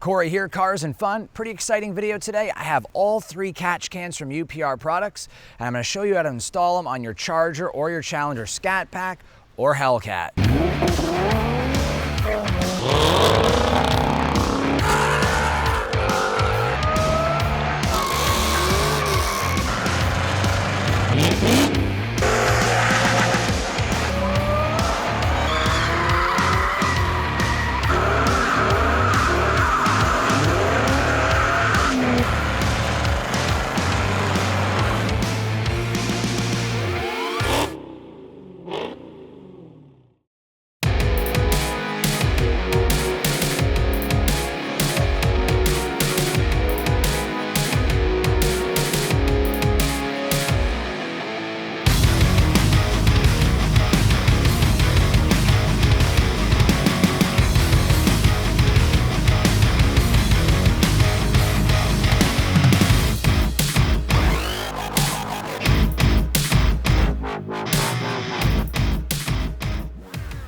Corey here, Cars and Fun. Pretty exciting video today. I have all 3 catch cans from UPR products, and I'm going to show you how to install them on your Charger or your Challenger Scatpack or Hellcat.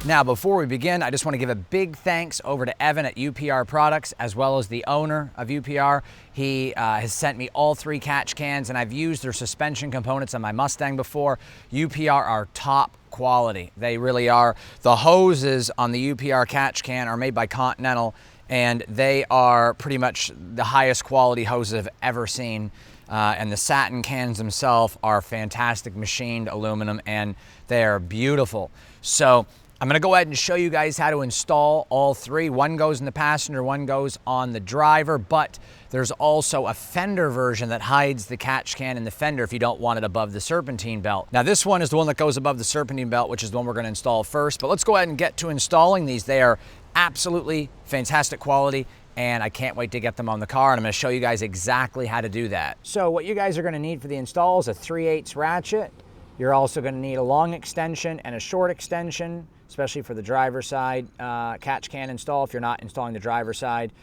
Now, before we begin, I just want to give a big thanks over to Evan at UPR Products, as well as the owner of UPR. He has sent me all 3 catch cans, and I've used their suspension components on my Mustang before. UPR are top quality. They really are. The hoses on the UPR catch can are made by Continental, and they are pretty much the highest quality hoses I've ever seen. And the satin cans themselves are fantastic machined aluminum, and they are beautiful. So I'm going to go ahead and show you guys how to install all 3. One goes in the passenger, one goes on the driver, but there's also a fender version that hides the catch can in the fender if you don't want it above the serpentine belt. Now this one is the one that goes above the serpentine belt, which is the one we're going to install first. But let's go ahead and get to installing these. They are absolutely fantastic quality, and I can't wait to get them on the car, and I'm going to show you guys exactly how to do that. So what you guys are going to need for the install is a 3/8 ratchet. You're also going to need a long extension and a short extension, especially for the driver's side catch can install. If you're not installing the driver's side,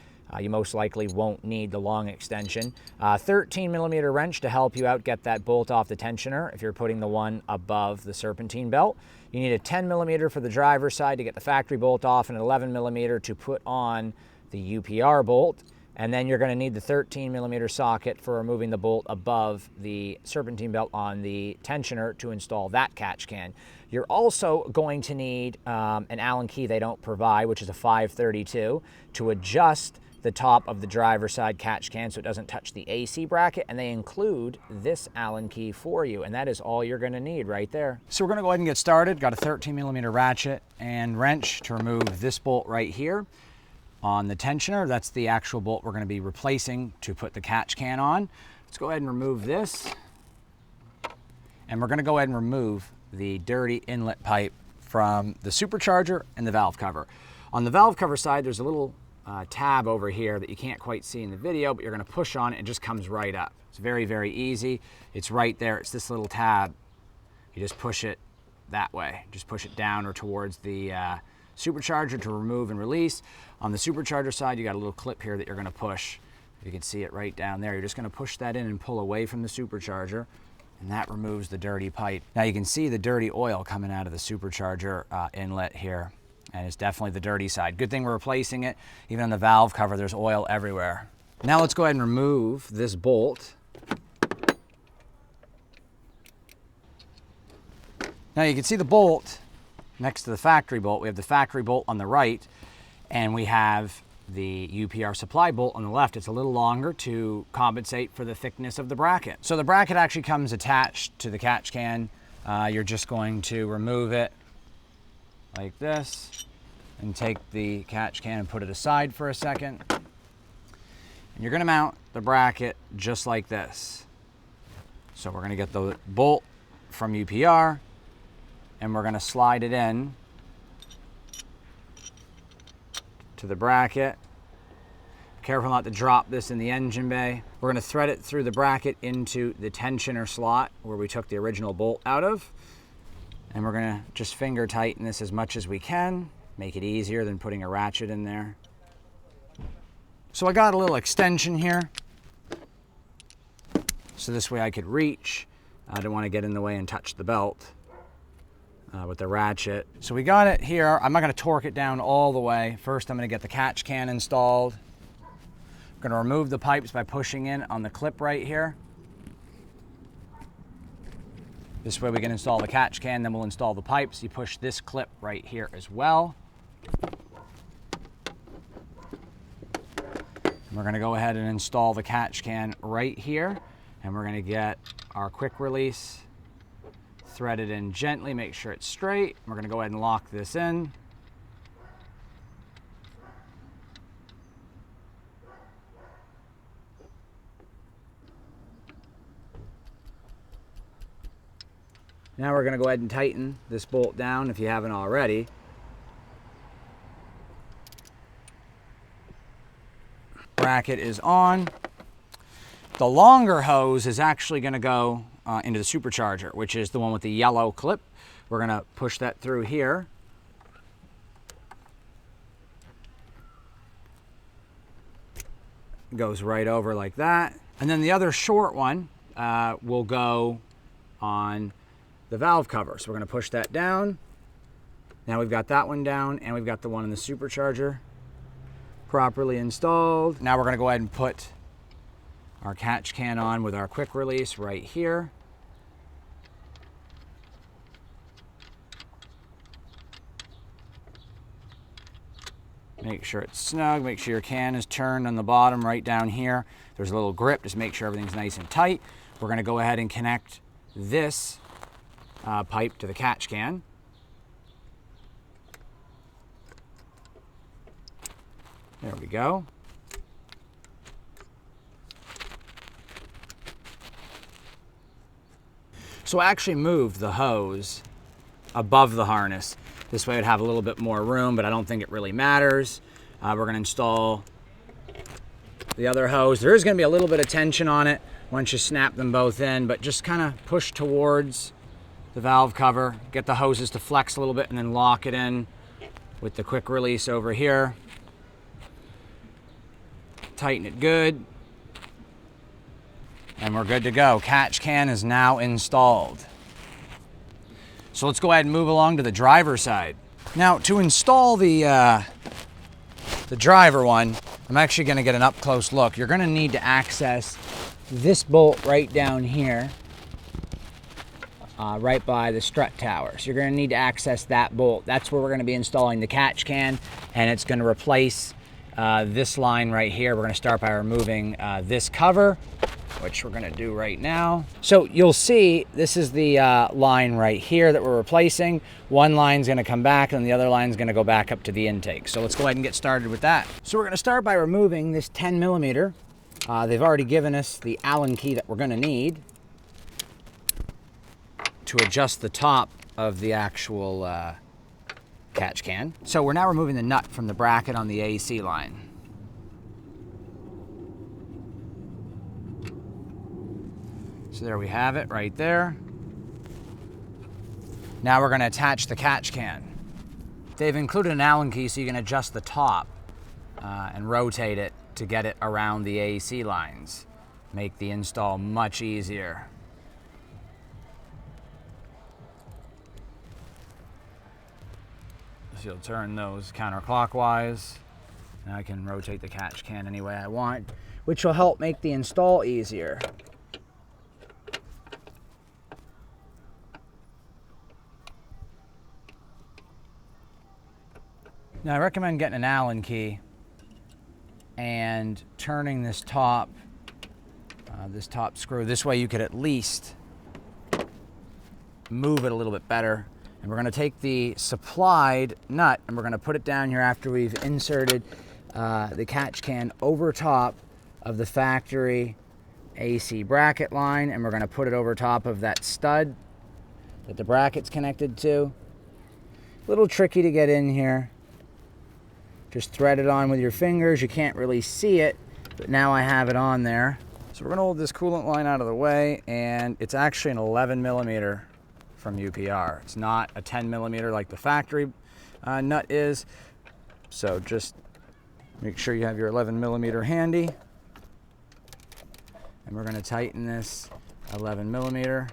you most likely won't need the long extension. 13mm wrench to help you out get that bolt off the tensioner if you're putting the one above the serpentine belt. You need a 10mm for the driver's side to get the factory bolt off, and an 11mm to put on the UPR bolt. And then you're going to need the 13mm socket for removing the bolt above the serpentine belt on the tensioner to install that catch can. You're also going to need an Allen key they don't provide, which is a 532, to adjust the top of the driver's side catch can so it doesn't touch the AC bracket, and they include this Allen key for you, and that is all you're going to need right there. So we're going to go ahead and get started. Got a 13mm ratchet and wrench to remove this bolt right here on the tensioner. That's the actual bolt we're going to be replacing to put the catch can on. Let's go ahead and remove this. And we're going to go ahead and remove the dirty inlet pipe from the supercharger and the valve cover. On the valve cover side, there's a little tab over here that you can't quite see in the video, but you're going to push on it and it just comes right up. It's very, very easy. It's right there. It's this little tab. You just push it that way. Just push it down or towards the supercharger to remove and release. On the supercharger side, you got a little clip here that you're going to push. You can see it right down there. You're just going to push that in and pull away from the supercharger, and that removes the dirty pipe. Now you can see the dirty oil coming out of the supercharger inlet here, and it's definitely the dirty side. Good thing we're replacing it. Even on the valve cover, there's oil everywhere. Now let's go ahead and remove this bolt. Now you can see the bolt next to the factory bolt. We have the factory bolt on the right, and we have the UPR supply bolt on the left. It's a little longer to compensate for the thickness of the bracket. So the bracket actually comes attached to the catch can. You're just going to remove it like this and take the catch can and put it aside for a second. And you're going to mount the bracket just like this. So we're going to get the bolt from UPR, and we're going to slide it in to the bracket. Careful not to drop this in the engine bay. We're going to thread it through the bracket into the tensioner slot where we took the original bolt out of. And we're going to just finger tighten this as much as we can. Make it easier than putting a ratchet in there. So I got a little extension here, so this way I could reach. I don't want to get in the way and touch the belt with the ratchet. So we got it here. I'm not going to torque it down all the way. First I'm going to get the catch can installed. Going to remove the pipes by pushing in on the clip right here. This way we can install the catch can, then we'll install the pipes. You push this clip right here as well. We're going to go ahead and install the catch can right here, and we're going to get our quick release threaded in gently, make sure it's straight. We're going to go ahead and lock this in. Now we're going to go ahead and tighten this bolt down if you haven't already. Bracket is on. The longer hose is actually going to go into the supercharger, which is the one with the yellow clip. We're going to push that through here. It goes right over like that. And then the other short one will go on the valve cover. So we're going to push that down. Now we've got that one down, and we've got the one in the supercharger properly installed. Now we're going to go ahead and put our catch can on with our quick release right here. Make sure it's snug, make sure your can is turned on the bottom right down here. There's a little grip, just make sure everything's nice and tight. We're going to go ahead and connect this pipe to the catch can. There we go. So I actually moved the hose above the harness. This way it'd have a little bit more room, but I don't think it really matters. We're going to install the other hose. There is going to be a little bit of tension on it once you snap them both in, but just kind of push towards the valve cover, get the hoses to flex a little bit, and then lock it in with the quick release over here. Tighten it good, and we're good to go. Catch can is now installed. So let's go ahead and move along to the driver side. Now, to install the driver one, I'm actually going to get an up-close look. You're going to need to access this bolt right down here, right by the strut tower. So you're going to need to access that bolt. That's where we're going to be installing the catch can, and it's going to replace this line right here. We're going to start by removing this cover, which we're going to do right now. So you'll see this is the line right here that we're replacing. One line's going to come back and the other line's going to go back up to the intake. So let's go ahead and get started with that. So we're going to start by removing this 10 millimeter. They've already given us the Allen key that we're going to need to adjust the top of the actual catch can. So we're now removing the nut from the bracket on the AC line. So there we have it right there. Now we're going to attach the catch can. They've included an Allen key so you can adjust the top and rotate it to get it around the AC lines. Make the install much easier. So you'll turn those counterclockwise. And I can rotate the catch can any way I want, which will help make the install easier. Now I recommend getting an Allen key and turning this top screw. This way you could at least move it a little bit better. And we're going to take the supplied nut and we're going to put it down here after we've inserted the catch can over top of the factory AC bracket line, and we're going to put it over top of that stud that the bracket's connected to. A little tricky to get in here. Just thread it on with your fingers. You can't really see it, but now I have it on there. So we're going to hold this coolant line out of the way, and it's actually an 11 millimeter from UPR. It's not a 10 millimeter like the factory nut is. So just make sure you have your 11 millimeter handy. And we're going to tighten this 11 millimeter.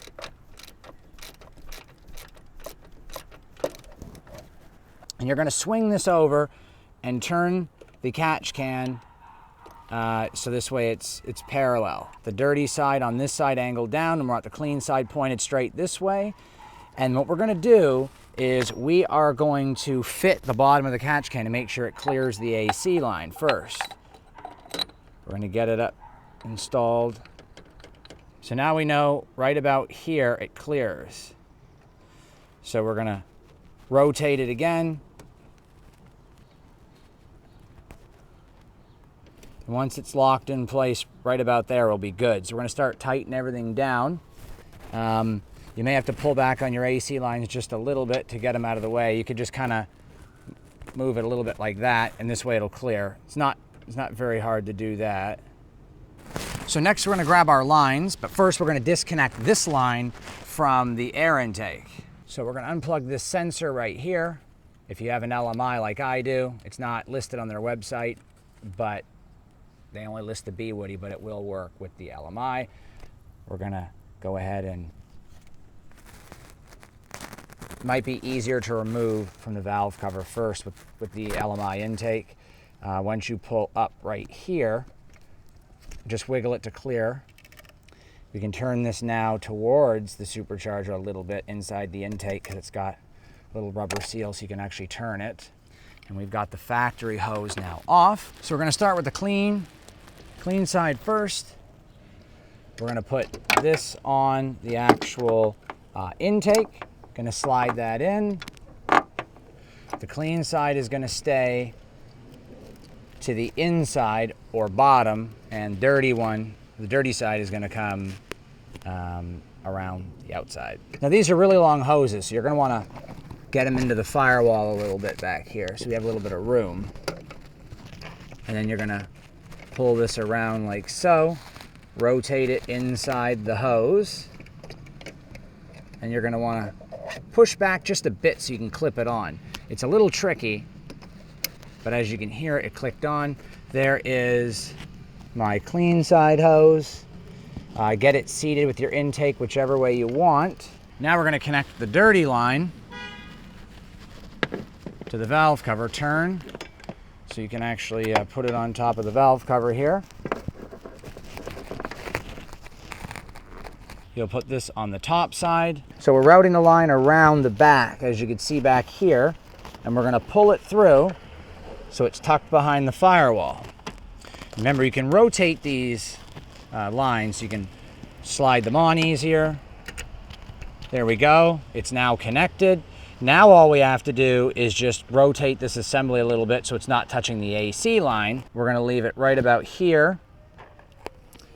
And you're going to swing this over and turn the catch can So this way it's parallel. The dirty side on this side angled down, and we're at the clean side pointed straight this way. And what we're gonna do is we are going to fit the bottom of the catch can to make sure it clears the AC line first. We're gonna get it up installed. So now we know right about here it clears. So we're gonna rotate it again. And once it's locked in place right about there, we'll be good. So we're gonna start tightening everything down. You may have to pull back on your AC lines just a little bit to get them out of the way. You could just kind of move it a little bit like that, and this way it'll clear. It's not very hard to do that. So next we're gonna grab our lines, but first we're gonna disconnect this line from the air intake. So we're gonna unplug this sensor right here. If you have an LMI like I do, it's not listed on their website, but they only list the B-Woody, but it will work with the LMI. We're gonna go ahead and might be easier to remove from the valve cover first with the LMI intake. Once you pull up right here, just wiggle it to clear. We can turn this now towards the supercharger a little bit inside the intake because it's got a little rubber seal so you can actually turn it. And we've got the factory hose now off. So we're gonna start with the clean side first. We're gonna put this on the actual intake. Gonna slide that in. The clean side is gonna stay to the inside or bottom, and the dirty side is gonna come around the outside. Now these are really long hoses, so you're gonna wanna get them into the firewall a little bit back here so we have a little bit of room. And then you're gonna pull this around like so, rotate it inside the hose, and you're gonna wanna push back just a bit so you can clip it on. It's a little tricky, but as you can hear, it clicked on. There is my clean side hose. Get it seated with your intake whichever way you want. Now we're gonna connect the dirty line to the valve cover. Turn so you can actually put it on top of the valve cover here. You'll put this on the top side. So we're routing the line around the back, as you can see back here, and we're gonna pull it through so it's tucked behind the firewall. Remember, you can rotate these lines so you can slide them on easier. There we go, it's now connected. Now all we have to do is just rotate this assembly a little bit so it's not touching the AC line. We're gonna leave it right about here.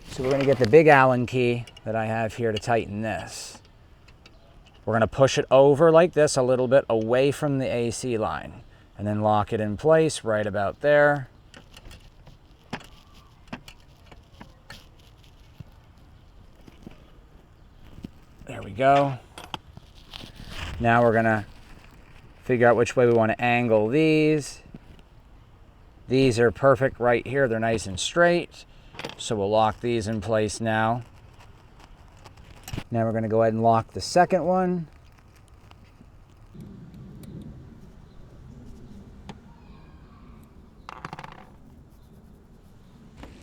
So we're gonna get the big Allen key that I have here to tighten this. We're gonna push it over like this a little bit away from the AC line and then lock it in place right about there. There we go. Now we're gonna figure out which way we wanna angle these. These are perfect right here, they're nice and straight. So we'll lock these in place now. Now we're going to go ahead and lock the second one.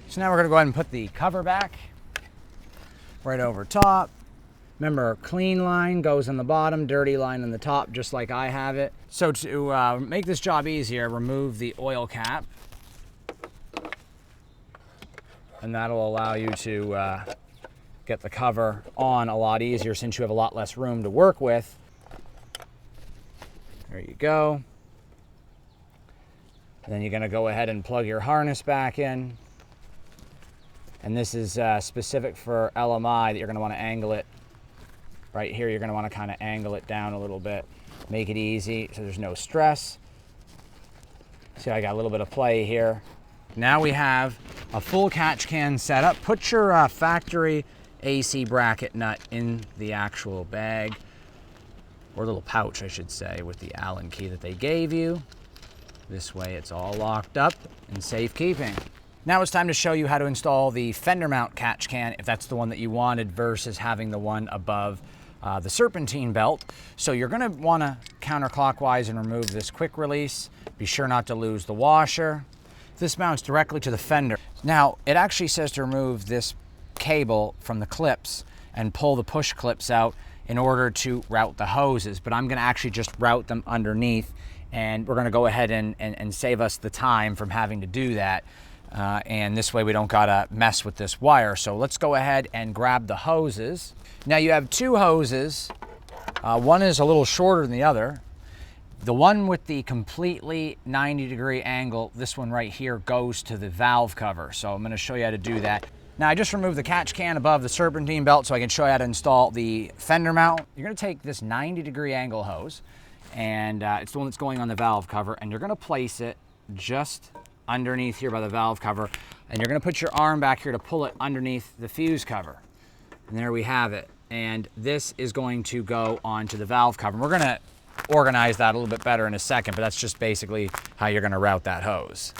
So now we're going to go ahead and put the cover back right over top. Remember, clean line goes on the bottom, dirty line on the top, just like I have it. So to make this job easier, remove the oil cap. And that'll allow you to get the cover on a lot easier since you have a lot less room to work with. There you go. And then you're gonna go ahead and plug your harness back in. And this is specific for LMI that you're gonna wanna angle it. Right here, you're gonna wanna kinda angle it down a little bit. Make it easy so there's no stress. See, I got a little bit of play here. Now we have a full catch can setup. Put your factory AC bracket nut in the actual bag, or little pouch, I should say, with the Allen key that they gave you. This way it's all locked up and safekeeping. Now it's time to show you how to install the Fender Mount catch can, if that's the one that you wanted, versus having the one above the serpentine belt. So you're gonna wanna counterclockwise and remove this quick release. Be sure not to lose the washer. This mounts directly to the fender. Now, it actually says to remove this cable from the clips and pull the push clips out in order to route the hoses, but I'm gonna actually just route them underneath, and we're gonna go ahead and save us the time from having to do that. And this way we don't gotta mess with this wire. So let's go ahead and grab the hoses. Now you have two hoses. One is a little shorter than the other. The one with the completely 90-degree angle, this one right here, goes to the valve cover. So I'm gonna show you how to do that. Now I just removed the catch can above the serpentine belt so I can show you how to install the fender mount. You're gonna take this 90-degree angle hose, and it's the one that's going on the valve cover, and you're gonna place it just underneath here by the valve cover, and you're gonna put your arm back here to pull it underneath the fuse cover. And there we have it. And this is going to go onto the valve cover. And we're gonna organize that a little bit better in a second, but that's just basically how you're gonna route that hose.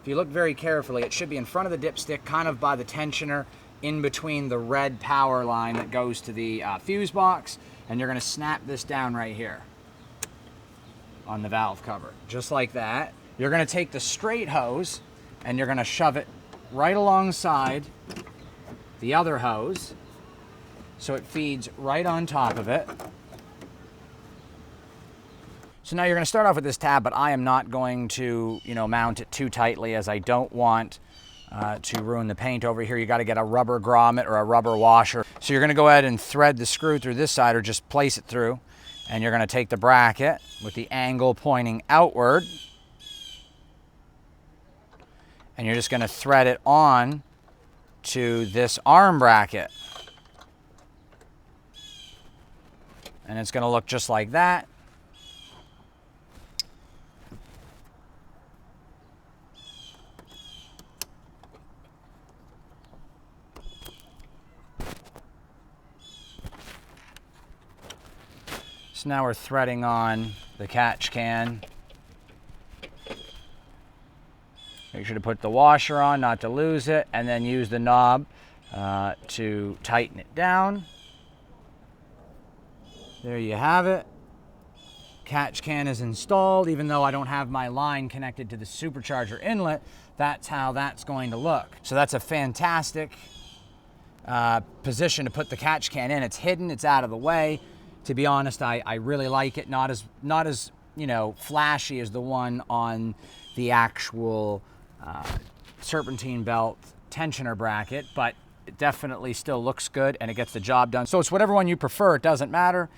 If you look very carefully, it should be in front of the dipstick, kind of by the tensioner, in between the red power line that goes to the fuse box, and you're gonna snap this down right here on the valve cover, just like that. You're gonna take the straight hose and you're gonna shove it right alongside the other hose so it feeds right on top of it. So now you're gonna start off with this tab, but I am not going to, mount it too tightly, as I don't want to ruin the paint over here. You gotta get a rubber grommet or a rubber washer. So you're gonna go ahead and thread the screw through this side, or just place it through, and you're gonna take the bracket with the angle pointing outward, and you're just gonna thread it on to this arm bracket. And it's gonna look just like that. So now we're threading on the catch can. Make sure to put the washer on, not to lose it, and then use the knob to tighten it down. There you have it. Catch can is installed. Even though I don't have my line connected to the supercharger inlet, that's how that's going to look. So that's a fantastic position to put the catch can in. It's hidden, it's out of the way. To be honest, I really like it. Not as flashy as the one on the actual serpentine belt tensioner bracket, but it definitely still looks good and it gets the job done. So it's whatever one you prefer, it doesn't matter.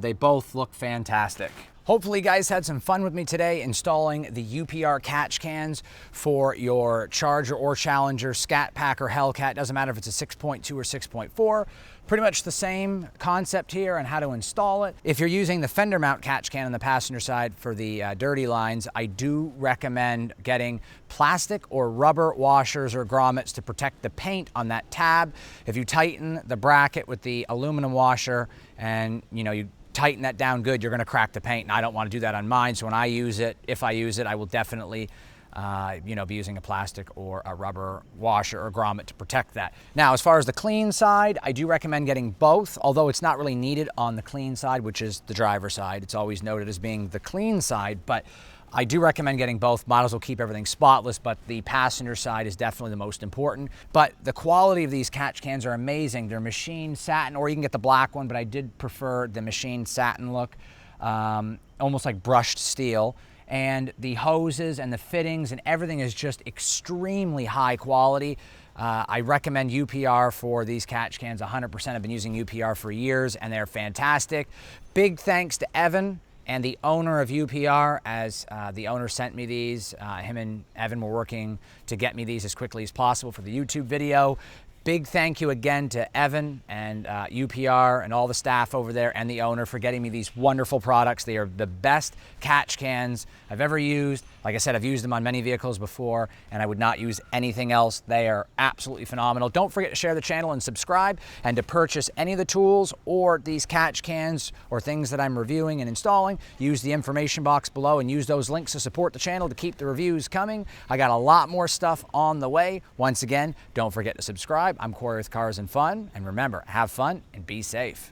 They both look fantastic. Hopefully you guys had some fun with me today installing the UPR Catch Cans for your Charger or Challenger, Scatpack or Hellcat. Doesn't matter if it's a 6.2 or 6.4. Pretty much the same concept here on how to install it. If you're using the Fender Mount catch can on the passenger side for the dirty lines, I do recommend getting plastic or rubber washers or grommets to protect the paint on that tab. If you tighten the bracket with the aluminum washer and you tighten that down good, you're gonna crack the paint, and I don't wanna do that on mine. So when I use it, if I use it, I will definitely be using a plastic or a rubber washer or grommet to protect that. Now, as far as the clean side, I do recommend getting both, although it's not really needed on the clean side, which is the driver's side. It's always noted as being the clean side, but I do recommend getting both. Might as well keep everything spotless, but the passenger side is definitely the most important. But the quality of these catch cans are amazing. They're machined satin, or you can get the black one, but I did prefer the machined satin look, almost like brushed steel. And the hoses and the fittings and everything is just extremely high quality. I recommend UPR for these catch cans 100%. I've been using UPR for years and they're fantastic. Big thanks to Evan and the owner of UPR, as the owner sent me these. Him and Evan were working to get me these as quickly as possible for the YouTube video. Big thank you again to Evan and UPR and all the staff over there and the owner for getting me these wonderful products. They are the best catch cans I've ever used. Like I said, I've used them on many vehicles before and I would not use anything else. They are absolutely phenomenal. Don't forget to share the channel and subscribe, and to purchase any of the tools or these catch cans or things that I'm reviewing and installing, use the information box below and use those links to support the channel to keep the reviews coming. I got a lot more stuff on the way. Once again, don't forget to subscribe. I'm Corey with Cars and Fun, and remember, have fun and be safe.